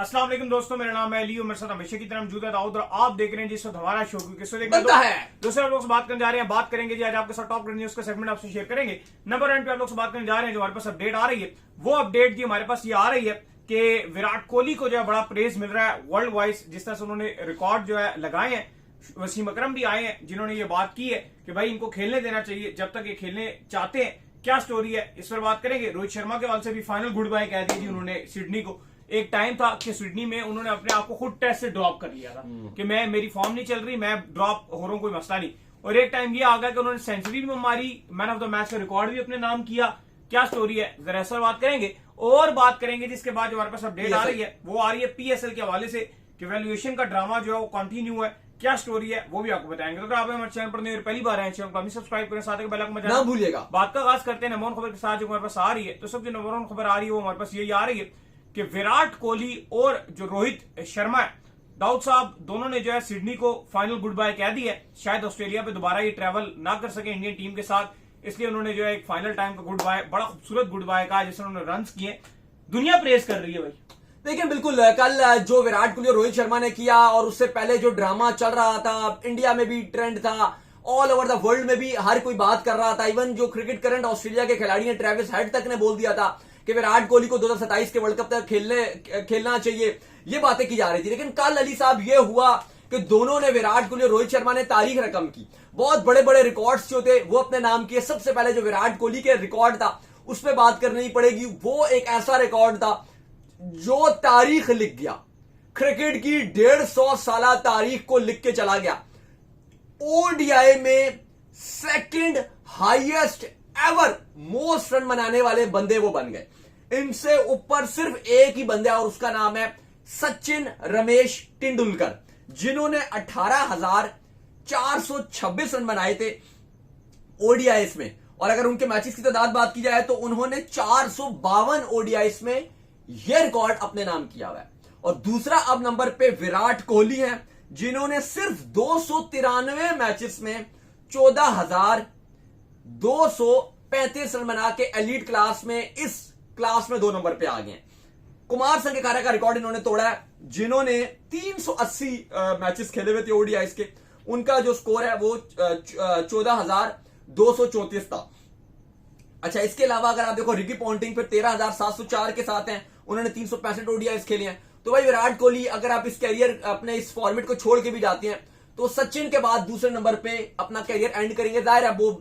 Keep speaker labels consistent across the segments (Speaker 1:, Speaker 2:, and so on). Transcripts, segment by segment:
Speaker 1: अस्सलाम वालेकुम दोस्तों, मेरा नाम है अली और मेरे साथ हमेशा की तरह मौजूद है दाऊद और आप देख रहे हैं जिस वक्त हमारा शो किससे
Speaker 2: बनता है।
Speaker 1: दूसरे लोग से बात करने जा रहे हैं। बात करेंगे जी आज आपके साथ टॉप न्यूज का सेगमेंट आपसे शेयर करेंगे। नंबर 1 पे आप लोग से बात करने जा रहे हैं जो हमारे पास अपडेट आ रही है। वो अपडेट जी हमारे पास ये आ रही है कि विराट कोहली को जो है बड़ा प्रेज मिल रहा है वर्ल्ड वाइज। जिस तरह से उन्होंने रिकॉर्ड जो है लगाए हैं, वसीम अकरम भी आए हैं जिन्होंने ये बात की है कि भाई इनको खेलने देना चाहिए जब तक ये खेलने चाहते हैं। क्या स्टोरी है इस पर बात करेंगे। रोहित शर्मा के वाल से भी फाइनल गुड बाय कह दी जी उन्होंने सिडनी को। एक टाइम था कि सिडनी में उन्होंने अपने आप को खुद टेस्ट से ड्रॉप कर लिया था कि मैं मेरी फॉर्म नहीं चल रही, मैं ड्रॉप हो रहा हूं, कोई मसला नहीं। और एक टाइम ये आ गया कि उन्होंने सेंचुरी भी मारी, मैन ऑफ द मैच का रिकॉर्ड भी अपने नाम किया। क्या स्टोरी है जरा इस पर बात करेंगे। और बात करेंगे जिसके बाद जो हमारे पास अपडेट आ रही है वो आ रही है पीएसएल के हवाले से कि वैल्यूएशन का ड्रामा जो है वो कंटिन्यू है। क्या स्टोरी है वो भी आपको बताएंगे। तो अगर आप हमारे चैनल पर नए पहली बार आए चैनल को सब्सक्राइब करें, साथ ही बेल आइकन बजाना
Speaker 2: ना भूलिएगा।
Speaker 1: बात का आगाज करते हैं नंबर 1 खबर के साथ जो हमारे पास आ रही है। तो सबसे नंबर 1 खबर आ रही है वो हमारे पास यही आ रही है कि विराट कोहली और जो रोहित शर्मा है दाऊद साहब दोनों ने जो है सिडनी को फाइनल गुड बाय कह दी है। शायद ऑस्ट्रेलिया पे दोबारा ये ट्रैवल ना कर सके इंडियन टीम के साथ, इसलिए उन्होंने जो है एक फाइनल टाइम का गुड बाय, बड़ा खूबसूरत गुड बाय कहा जिसमें उन्होंने रन किए। दुनिया प्रेज कर रही है भाई।
Speaker 2: देखिए बिल्कुल, कल जो विराट कोहली और रोहित शर्मा ने किया और उससे पहले जो ड्रामा चल रहा था, इंडिया में भी ट्रेंड था, ऑल ओवर द वर्ल्ड में भी हर कोई बात कर रहा था। इवन जो क्रिकेट करंट ऑस्ट्रेलिया के खिलाड़ी हैं ट्रेविस हेड तक ने बोल दिया था कि विराट कोहली को 2027 के वर्ल्ड कप तक खेलना चाहिए। ये बातें की जा रही थी। लेकिन कल अली साहब ये हुआ कि दोनों ने, विराट कोहली और रोहित शर्मा ने तारीख रकम की। बहुत बड़े बड़े रिकॉर्ड्स जो थे वो अपने नाम किए। सबसे पहले जो विराट कोहली के रिकॉर्ड था उस पर बात करनी पड़ेगी। वो एक ऐसा रिकॉर्ड था जो तारीख लिख गया, क्रिकेट की 150 साल तारीख को लिख के चला गया। ओडीआई में second highest ever most run बनाने वाले बंदे वो बन गए। इनसे ऊपर सिर्फ एक ही बंदा और उसका नाम है सचिन रमेश तेंदुलकर, जिन्होंने 18,426 रन बनाए थे ओडीआईस में। और अगर उनके मैचेस की तादाद बात की जाए तो उन्होंने 452 ओडीआईस में यह रिकॉर्ड अपने नाम किया हुआ है। और दूसरा अब नंबर पे विराट कोहली हैं, जिन्होंने सिर्फ 293 मैचेस में 14,235 रन बना के एलीट क्लास में, इस क्लास में 2 नंबर पे आ गए। कुमार संगकारा का रिकॉर्ड इन्होंने तोड़ा है, जिन्होंने 380 मैचेस खेले हुए थे ओडीआईस के। उनका जो स्कोर है वो 14,234 था। अच्छा, इसके अलावा अगर आप देखो रिकी पॉन्टिंग फिर 13,704 के साथ हैं, उन्होंने 365 ओडीआईस खेले हैं। तो भाई विराट कोहली, अगर आप इस कैरियर अपने इस फॉर्मेट को छोड़ के भी जाते हैं तो सचिन के बाद दूसरे नंबर पे अपना कैरियर एंड करेंगे। जाहिर है वो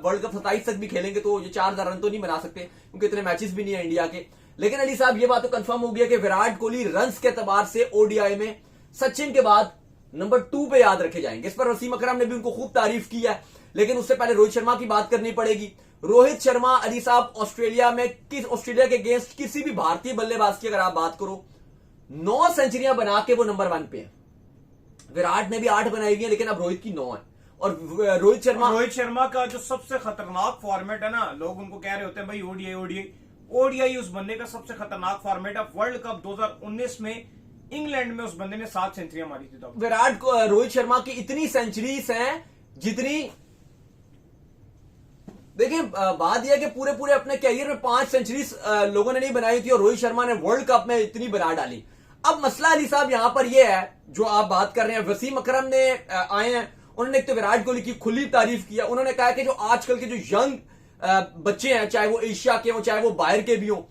Speaker 2: वर्ल्ड कप 27 तक भी खेलेंगे तो ये 4,000 रन तो नहीं बना सकते क्योंकि इतने मैचेस भी नहीं है इंडिया के। लेकिन अली साहब ये बात तो कंफर्म हो गया कि विराट कोहली रन्स के एतबार से ओडीआई में सचिन के बाद नंबर 2 पे याद रखे जाएंगे। इस पर वसीम अकरम ने भी उनको खूब तारीफ की है। लेकिन उससे पहले रोहित शर्मा की बात करनी पड़ेगी। रोहित शर्मा अली साहब ऑस्ट्रेलिया के अगेंस्ट किसी भी भारतीय बल्लेबाज की अगर आप बात करो, 9 सेंचुरियां बना के वो नंबर 1 पे है। विराट ने भी 8 बनाई हुई है, लेकिन अब रोहित की 9 है। और रोहित शर्मा
Speaker 1: का जो सबसे खतरनाक फॉर्मेट है ना, लोग उनको कह रहे होते हैं भाई ओडीआई उस बंदे का सबसे खतरनाक फॉर्मेट है। वर्ल्ड कप 2019 में इंग्लैंड में उस बंदे ने 7 सेंचुरियां मारी थी। तो
Speaker 2: रोहित शर्मा की इतनी सेंचुरीज हैं जितनी, देखिए बात यह है कि पूरे अपने कैरियर में 5 सेंचुरीज लोगों ने नहीं बनाई थी और रोहित शर्मा ने वर्ल्ड कप में इतनी बना डाली। अब मसला अली साहब यहां पर यह है जो आप बात कर रहे हैं। वसीम अकरम ने आए हैं, उन्होंने एक तो विराट कोहली की खुली तारीफ किया। उन्होंने कहा कि जो आजकल के जो यंग बच्चे हैं, चाहे वो एशिया के हो चाहे वो बाहर के भी हो,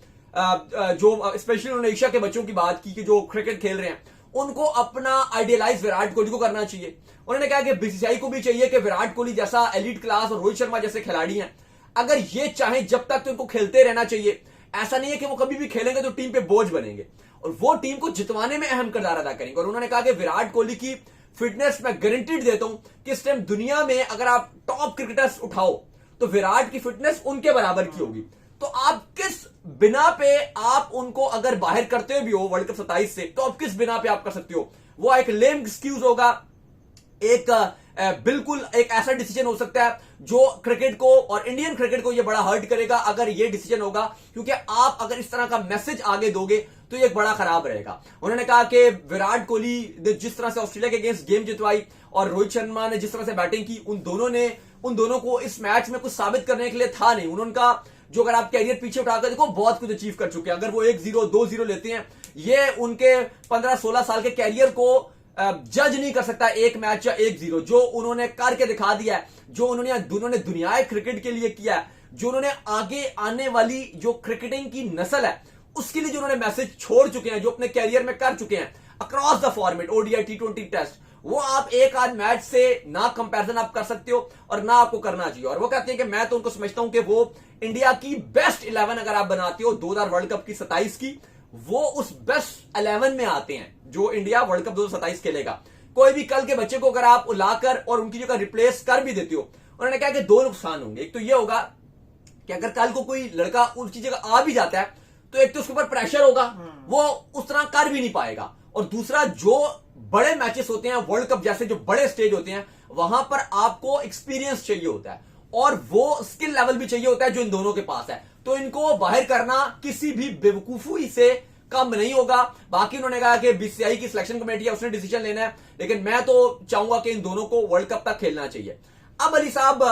Speaker 2: जो स्पेशली उन्होंने एशिया के बच्चों की बात की कि जो क्रिकेट खेल रहे हैं, उनको अपना आइडियलाइज विराट कोहली को करना चाहिए। उन्होंने कहा कि बीसीसीआई को भी चाहिए कि विराट कोहली जैसा एलीट क्लास और रोहित शर्मा जैसे खिलाड़ी हैं, अगर ये चाहें जब तक तो इनको खेलते रहना चाहिए। ऐसा नहीं है कि वो कभी भी खेलेंगे तो टीम पे बोझ बनेंगे और वो टीम को जितवाने में अहम किरदार अदा करेंगे। और उन्होंने कहा कि विराट कोहली की फिटनेस मैं गारंटीड देता हूं कि इस टाइम दुनिया में अगर आप टॉप क्रिकेटर्स उठाओ तो विराट की फिटनेस उनके बराबर की होगी। तो आप किस बिना पे आप उनको अगर बाहर करते भी हो वर्ल्ड कप 27 से, तो आप किस बिना पे आप कर सकते हो? वो एक लेम एक्सक्यूज होगा, एक बिल्कुल एक ऐसा डिसीजन हो सकता है जो क्रिकेट को और इंडियन क्रिकेट को ये बड़ा हर्ट करेगा अगर ये डिसीजन होगा, क्योंकि आप अगर इस तरह का मैसेज आगे दोगे तो ये बड़ा खराब रहेगा। उन्होंने कहा कि विराट कोहली ने जिस तरह से ऑस्ट्रेलिया के अगेंस्ट गेम जितवाई और रोहित शर्मा ने जिस तरह से बैटिंग की, उन दोनों को इस मैच में कुछ साबित करने के लिए था नहीं। उनका जो अगर आप कैरियर पीछे उठाकर देखो बहुत कुछ अचीव कर चुके हैं। अगर वो 1-0 2-0 लेते हैं ये उनके 15-16 साल के कैरियर को जज नहीं कर सकता एक मैच या 1-0। जो उन्होंने करके दिखा दिया है, जो उन्होंने दुनियाई क्रिकेट के लिए किया है, जो उन्होंने आगे आने वाली जो क्रिकेटिंग की नस्ल है उसके लिए जो उन्होंने मैसेज छोड़ चुके हैं, जो अपने कैरियर में कर चुके हैं across the format, ODI, T20 test, वो आप एक आध मैच से ना कंपैरिजन आप कर सकते हो और ना आपको करना चाहिए। और वो कहते हैं कि मैं तो उनको समझता हूं कि वो इंडिया की बेस्ट 11 अगर आप बनाते हो 2000 वर्ल्ड कप की 27 की, वो उस बेस्ट 11 में आते हैं जो इंडिया वर्ल्ड कप 2027 खेलेगा। कोई भी कल के बच्चे को अगर आप लाकर और उनकी जगह रिप्लेस कर भी देते हो, उन्होंने कहा कि दो नुकसान होंगे। एक तो ये होगा कि अगर कल को कोई लड़का उनकी जगह आ भी जाता है तो एक तो उसके ऊपर प्रेशर होगा, वो उस तरह कर भी नहीं पाएगा, और दूसरा जो बड़े मैचेस होते हैं वर्ल्ड कप जैसे जो बड़े स्टेज होते हैं वहां पर आपको एक्सपीरियंस चाहिए होता है और वो स्किल लेवल भी चाहिए होता है जो इन दोनों के पास है। तो इनको बाहर करना किसी भी बेवकूफी से कम नहीं होगा। बाकी उन्होंने कहा कि बीसीसीआई की सिलेक्शन कमेटी है, उसने डिसीजन लेना है, लेकिन मैं तो चाहूंगा कि इन दोनों को वर्ल्ड कप तक खेलना चाहिए। अब अली साहब,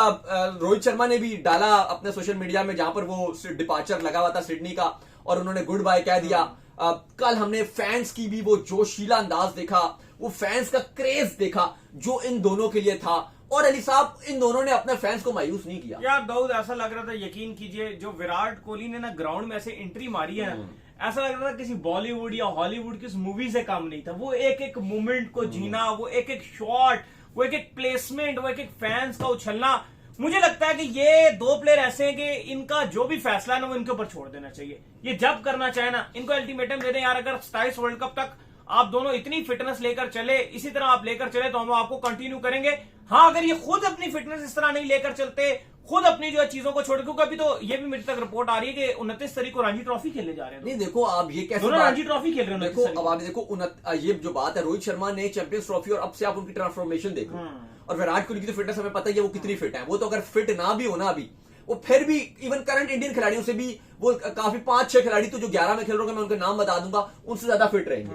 Speaker 2: रोहित शर्मा ने भी डाला अपने सोशल मीडिया में जहां पर वो डिपार्चर लगा हुआ था सिडनी का और उन्होंने गुड बाय कह दिया। कल हमने फैंस की भी वो जोशीला अंदाज देखा, वो फैंस का क्रेज देखा जो इन दोनों के लिए था, और अली साहब इन दोनों ने अपने फैंस को मायूस नहीं किया।
Speaker 1: यार दाऊद, ऐसा लग रहा था, यकीन कीजिए, जो विराट कोहली ने ना ग्राउंड में ऐसे एंट्री मारी है, ऐसा लग रहा था किसी बॉलीवुड या हॉलीवुड की मूवी से काम नहीं था। वो एक एक मोमेंट को जीना, वो एक एक शॉट, वो एक एक प्लेसमेंट, वो एक एक फैंस का उछलना। मुझे लगता है कि ये दो प्लेयर ऐसे हैं कि इनका जो भी फैसला है ना वो इनके ऊपर छोड़ देना चाहिए। ये जब करना चाहे ना, इनको अल्टीमेटम दे दें, यार अगर 27 वर्ल्ड कप तक आप दोनों इतनी फिटनेस लेकर चले, इसी तरह आप लेकर चले, तो हम आपको कंटिन्यू करेंगे। हाँ, अगर ये खुद अपनी फिटनेस इस तरह नहीं लेकर चलते, खुद अपनी जो है चीजों को छोड़, क्योंकि अभी तो ये भी मेरी तक रिपोर्ट आ रही है कि 29 तारीख को रणजी ट्रॉफी खेलने जा रहे हैं।
Speaker 2: नहीं देखो, आप ये कैसे
Speaker 1: दोनों रणजी ट्रॉफी खेल रहे हैं।
Speaker 2: देखो अब आप देखो ये जो बात है, रोहित शर्मा ने चैंपियंस ट्रॉफी और अब से आप उनकी ट्रांसफॉर्मेशन देखो, और विराट कोहली की तो फिटनेस हमें पता ही है वो कितनी फिट है। वो तो अगर फिट ना भी हो ना अभी, वो फिर भी इवन करंट इंडियन खिलाड़ियों से भी वो काफी 5-6 खिलाड़ी तो जो 11 में खेल रहे हैं, मैं उनके नाम बता दूंगा, उनसे ज्यादा फिट रहेंगे।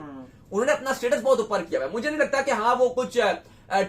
Speaker 2: उन्होंने अपना स्टेटस बहुत ऊपर किया है। मुझे नहीं लगता कि हाँ वो कुछ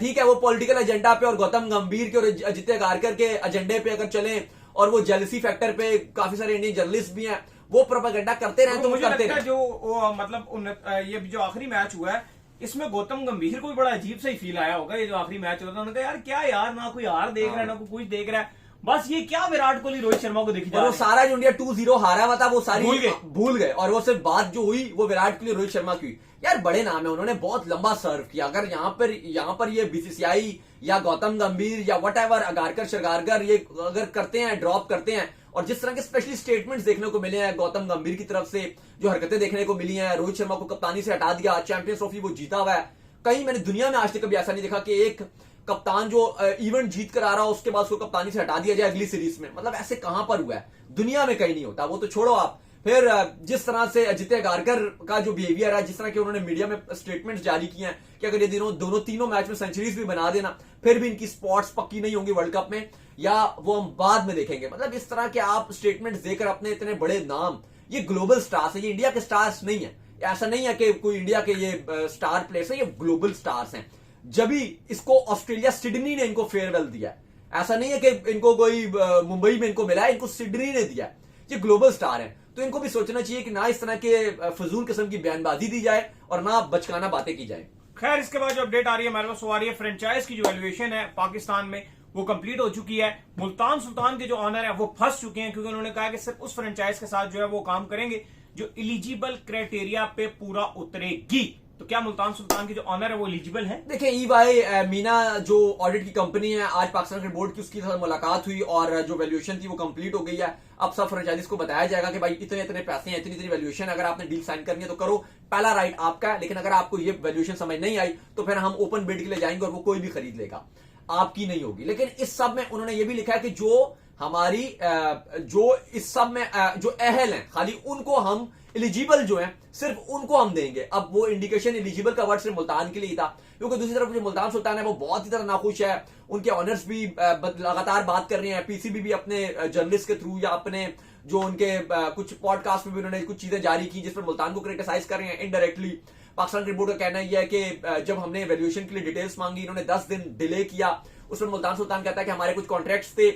Speaker 2: ठीक है, वो पॉलिटिकल एजेंडा पे और गौतम गंभीर के और अजित गारकर के एजेंडे पे अगर चले और वो जेलसी फैक्टर पे काफी सारे इंडियन जर्नलिस्ट भी हैं, वो प्रोपेगेंडा करते रहे तो
Speaker 1: मुझे
Speaker 2: करते
Speaker 1: लगता है
Speaker 2: रहे।
Speaker 1: जो मतलब ये जो आखिरी मैच हुआ है, इसमें गौतम गंभीर को भी बड़ा अजीब सा ही फील आया होगा। ये जो आखिरी मैच हुआ था, उन्होंने कहा यार क्या यार, ना कोई हार देख रहा है, ना कोई कुछ देख रहा है, बस ये क्या विराट कोहली रोहित शर्मा को देखी जा
Speaker 2: और वो
Speaker 1: रही है।
Speaker 2: सारा जो इंडिया 2-0 हारा हुआ था वो सारी
Speaker 1: भूल गए।
Speaker 2: और वो सिर्फ बात जो हुई वो विराट कोहली रोहित शर्मा की हुई। यार बड़े नाम है, उन्होंने बहुत लंबा सर्व किया। अगर यहाँ पर ये बीसीसीआई या गौतम गंभीर या वट एवर अगारकर शरगारकर ये अगर करते हैं, ड्रॉप करते हैं, और जिस तरह के स्पेशली स्टेटमेंट्स देखने को मिले हैं गौतम गंभीर की तरफ से, जो हरकतें देखने को मिली हैं, रोहित शर्मा को कप्तानी से हटा दिया, चैंपियंस ट्रॉफी वो जीता हुआ है। कहीं मैंने दुनिया में आज तक कभी ऐसा नहीं देखा कि एक कप्तान जो इवेंट जीत कर आ रहा हो उसके बाद उसको कप्तानी से हटा दिया जाए अगली सीरीज में। मतलब ऐसे कहां पर हुआ है, दुनिया में कहीं नहीं होता। वो तो छोड़ो आप, फिर जिस तरह से अजित गारकर का जो बिहेवियर है, जिस तरह के उन्होंने मीडिया में स्टेटमेंट्स जारी किए हैं कि अगर ये दोनों तीनों मैच में सेंचुरीज भी बना देना फिर भी इनकी स्पॉट्स पक्की नहीं होंगी वर्ल्ड कप में, या वो हम बाद में देखेंगे। मतलब इस तरह के आप स्टेटमेंट्स देकर अपने इतने बड़े नाम, ये ग्लोबल स्टार्स है, ये इंडिया के स्टार्स नहीं है। ऐसा नहीं है कि कोई इंडिया के ये स्टार प्लेयर्स है, ये ग्लोबल स्टार्स हैं। जब भी इसको ऑस्ट्रेलिया सिडनी ने इनको फेयरवेल दिया है, ऐसा नहीं है कि इनको कोई मुंबई में इनको मिला है, इनको सिडनी ने दिया है। ये ग्लोबल स्टार है, तो इनको भी सोचना चाहिए कि ना इस तरह के फजूल किस्म की बयानबाजी दी जाए और ना बचकाना बातें की जाए।
Speaker 1: खैर, इसके बाद जो अपडेट आ रही है हमारे पास, वो आ रही है फ्रेंचाइज की जो वैल्यूएशन है पाकिस्तान में वो कंप्लीट हो चुकी है। मुल्तान सुल्तान के जो ऑनर है वो फंस चुके हैं, क्योंकि उन्होंने कहा कि सिर्फ उस फ्रेंचाइज के साथ जो है वो काम करेंगे जो एलिजिबल क्राइटेरिया पे पूरा उतरेगी। तो क्या मुल्तान सुल्तान के जो ऑनर है वो एलिजिबल है?
Speaker 2: देखिए ईवाई मीना जो ऑडिट की कंपनी है, आज पाकिस्तान क्रिकेट बोर्ड की उसकी साथ मुलाकात हुई और जो वैल्यूएशन थी वो कंप्लीट हो गई है। अब सब फ्रेंचाइजीज को बताया जाएगा कि भाई इतने इतने पैसे हैं, इतनी इतनी वैल्यूएशन, अगर आपने डील साइन करनी है तो करो, पहला राइट आपका है। लेकिन अगर आपको ये वैल्यूएशन समझ नहीं आई तो फिर हम ओपन बिड के लिए जाएंगे और वो कोई भी खरीद लेगा, आपकी नहीं होगी। लेकिन इस सब में उन्होंने ये भी लिखा है कि जो हमारी जो इस सब में जो अहल हैं, खाली उनको हम एलिजिबल जो है सिर्फ उनको हम देंगे। अब वो इंडिकेशन एलिजिबल का वर्ड सिर्फ मुल्तान के लिए ही था, क्योंकि दूसरी तरफ जो मुल्तान सुल्तान है वो बहुत ही तरह नाखुश है। उनके ऑनर्स भी लगातार बात कर रहे हैं, पीसीबी भी अपने जर्नलिस्ट के थ्रू या अपने जो उनके कुछ पॉडकास्ट में भी उन्होंने कुछ चीजें जारी की जिस पर मुल्तान को क्रिटिसाइज कर रहे हैं इनडायरेक्टली। पाकिस्तान क्रिकेट बोर्ड का कहना यह है कि जब हमने वैल्यूएशन के लिए डिटेल्स मांगी, इन्होंने 10 दिन डिले किया। उस पर मुल्तान सुल्तान कहता है कि हमारे कुछ कॉन्ट्रैक्ट्स थे,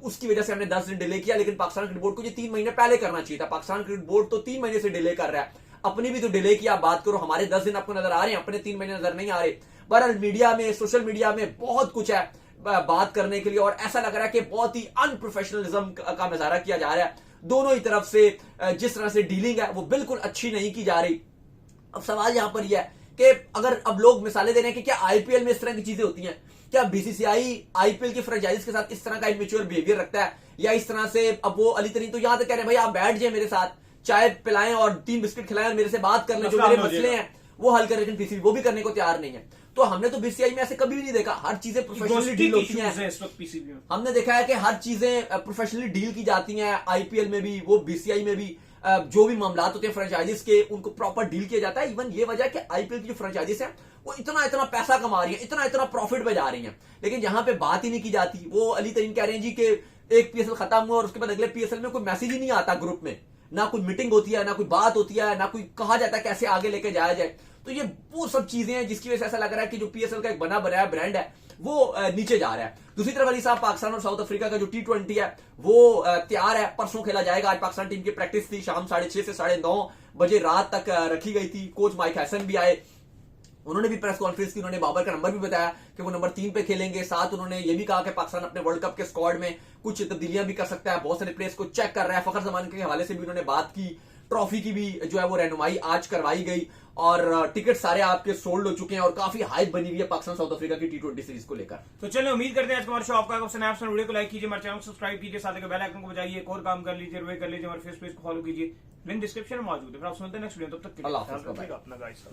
Speaker 2: उसकी वजह से हमने 10 दिन डिले किया, लेकिन पाकिस्तान क्रिकेट बोर्ड को ये 3 महीने पहले करना चाहिए था। पाकिस्तान क्रिकेट बोर्ड तो 3 महीने से डिले कर रहा है। अपनी भी तो डिले की आप बात करो, हमारे 10 दिन आपको नजर आ रहे हैं, अपने 3 महीने नजर नहीं आ रहे। बहरहाल मीडिया में, सोशल मीडिया में बहुत कुछ है बात करने के लिए, और ऐसा लग रहा है कि बहुत ही अनप्रोफेशनलिज्म का मुजाहरा किया जा रहा है दोनों ही तरफ से। जिस तरह से डीलिंग है वो बिल्कुल अच्छी नहीं की जा रही। अब सवाल यहां पर यह है कि अगर अब लोग मिसालें दे रहे हैं कि क्या आईपीएल में इस तरह की चीजें होती हैं, क्या बीसीसीआई आईपीएल की फ्रेंचाइजीज के साथ इस तरह का इमेच्योर बिहेवियर रखता है, या इस तरह से अब वो अली तरीन तो यहां तक कह रहे हैं भाई आप बैठ जाए मेरे साथ, चाय पिलाएं और 3 बिस्किट खिलाएं और मेरे से बात कर लें, जो मेरे मसले हैं वो हल कर, लेकिन पीसीबी वो भी करने को तैयार नहीं है। तो हमने तो बीसीसीआई में ऐसे कभी भी नहीं देखा, हर चीजें प्रोफेशनली डील होती हैं।
Speaker 1: इस वक्त पीसीबी में
Speaker 2: हमने देखा है कि हर चीजें प्रोफेशनली डील की जाती हैं, आईपीएल में भी, वो बीसीसीआई में भी जो भी मामला होते हैं फ्रेंचाइजीज के, उनको प्रॉपर डील किया जाता है। इवन ये वजह है कि आईपीएल की जो फ्रेंचाइजीज है वो इतना इतना पैसा कमा रही है, इतना इतना प्रॉफिट पे जा रही है, लेकिन जहां पे बात ही नहीं की जाती। वो अली तरीन कह रहे हैं जी कि एक पीएसएल खत्म हुआ और उसके बाद अगले पीएसएल में कोई मैसेज ही नहीं आता ग्रुप में, ना कोई मीटिंग होती है, ना कोई बात होती है, ना कोई कहा जाता है कैसे आगे लेके जाया जाए। तो ये वो सब चीजें हैं जिसकी वजह से ऐसा लग रहा है कि जो पीएसएल का एक बना बनाया ब्रांड है वो नीचे जा रहा है। दूसरी तरफ अली साहब, पाकिस्तान और साउथ अफ्रीका का जो T20 है वो तैयार है, परसों खेला जाएगा। आज पाकिस्तान टीम की प्रैक्टिस थी, शाम 6:30 से 9:30 बजे रात तक रखी गई थी। कोच माइक हैसन भी आए, उन्होंने भी प्रेस कॉन्फ्रेंस की, उन्होंने बाबर का नंबर भी बताया कि वो नंबर 3 पे खेलेंगे। साथ उन्होंने ये भी कहा कि पाकिस्तान अपने वर्ल्ड कप के स्क्वाड में कुछ तब्दीलियां भी कर सकता है, बहुत सारे प्लेयर्स को चेक कर रहा है। फखर जमान के हवाले से भी उन्होंने बात की। ट्रॉफी की भी जो है वो रहनुमाई आज करवाई गई और टिकट सारे आपके सोल्ड हो चुके हैं और काफी हाइप बनी हुई है पाकिस्तान साउथ अफ्रीका की T20 सीरीज को लेकर।
Speaker 1: तो चलिए उम्मीद करते हैं आज हमारे शो आपका पसंद आया। वीडियो को लाइक कीजिए, हमारे चैनल को सब्सक्राइब कीजिए, साथ ही बेल आइकन को बजाइए, एक और काम कर लीजिए, वे कर लीजिए, हमारे फेस पेज को फॉलो कीजिए, लिंक डिस्क्रिप्शन में मौजूद है। फिर आप सुनते हैं नेक्स्ट वीडियो, तब तक के लिए
Speaker 2: अल्लाह हाफ़िज़।
Speaker 1: अपना गाइस।